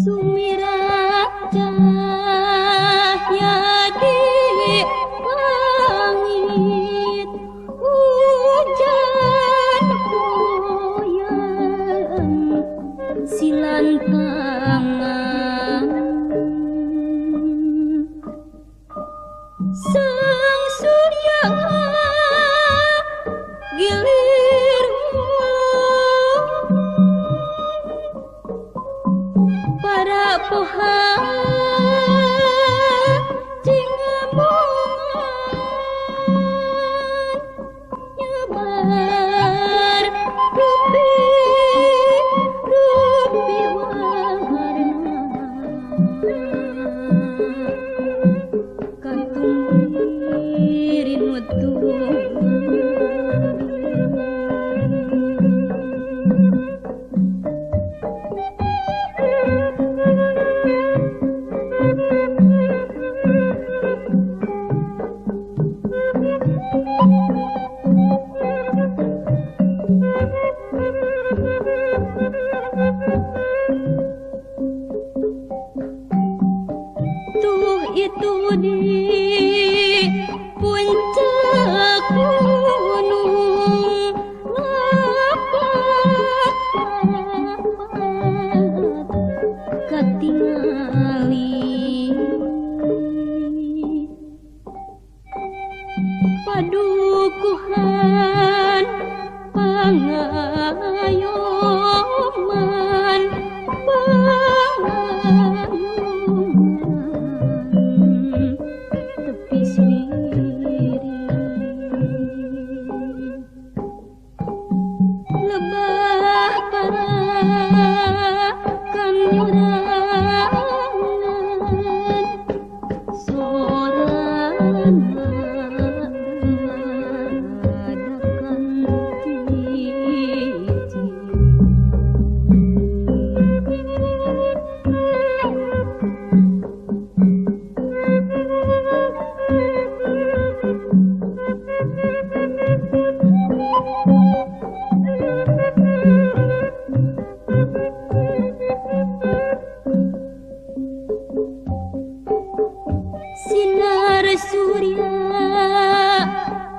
Sumirat cahya di langit, hujan koyan silantangan, sang surya gilir para pohon cingamongan nyebar rupi warna kantung diri mutu. Tuh itu di puncak gunung lapat katingali padukuhan pangayoman tepi sendiri lebah para kanyurangan sorana adakan sinar surya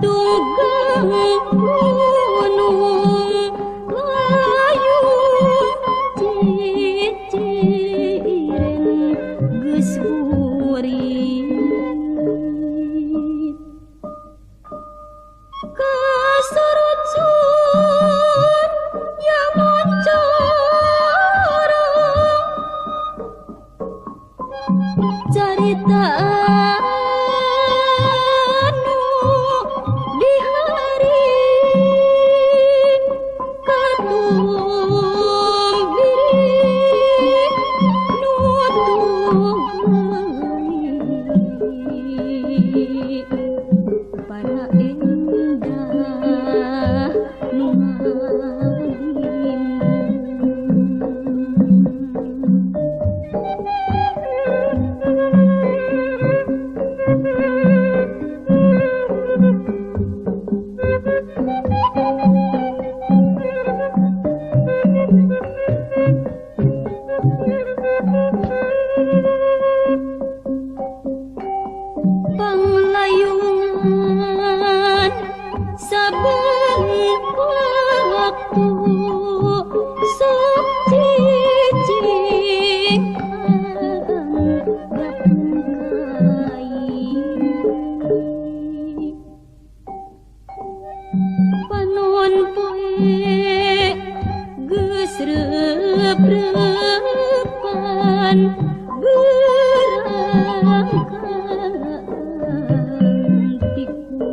tunggang gunung layu ciciren geus buri kasorot sun nyaman corong carita anu di hari katumbiri nutugali para indah panglayungan saben waktu sok cicikan gapung panon poe geus rep-repan gerang kantiku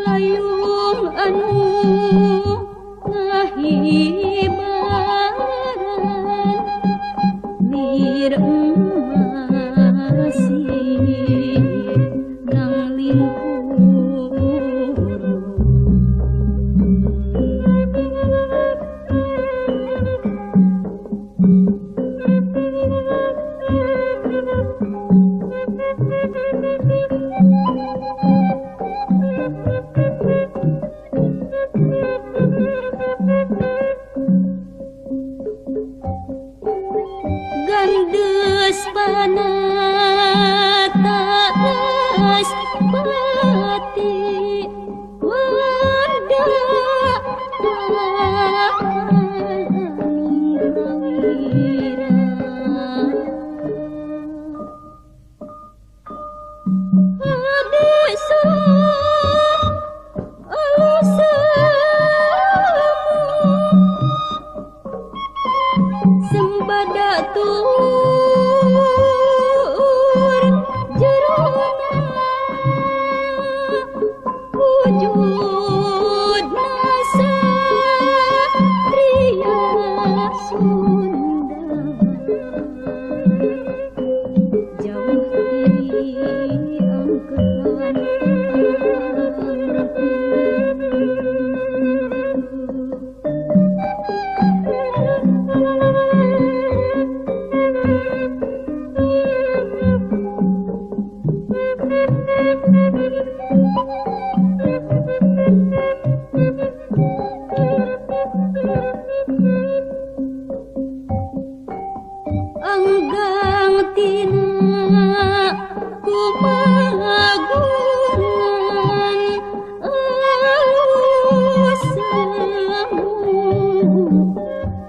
layung anu ngahibaran lir masih nang lingkuru taas pati wanda sembada tur jerona wujud nasa Tria Sunda jauh di angkatan anggang tina kumagungan alusamu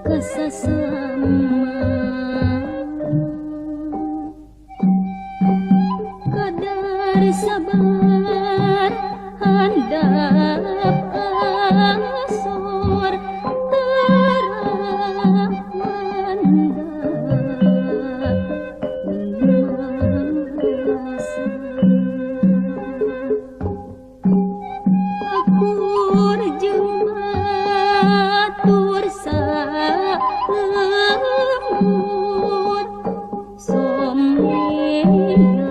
kasasama kadar sabar handap asor akur jematur salemut somnya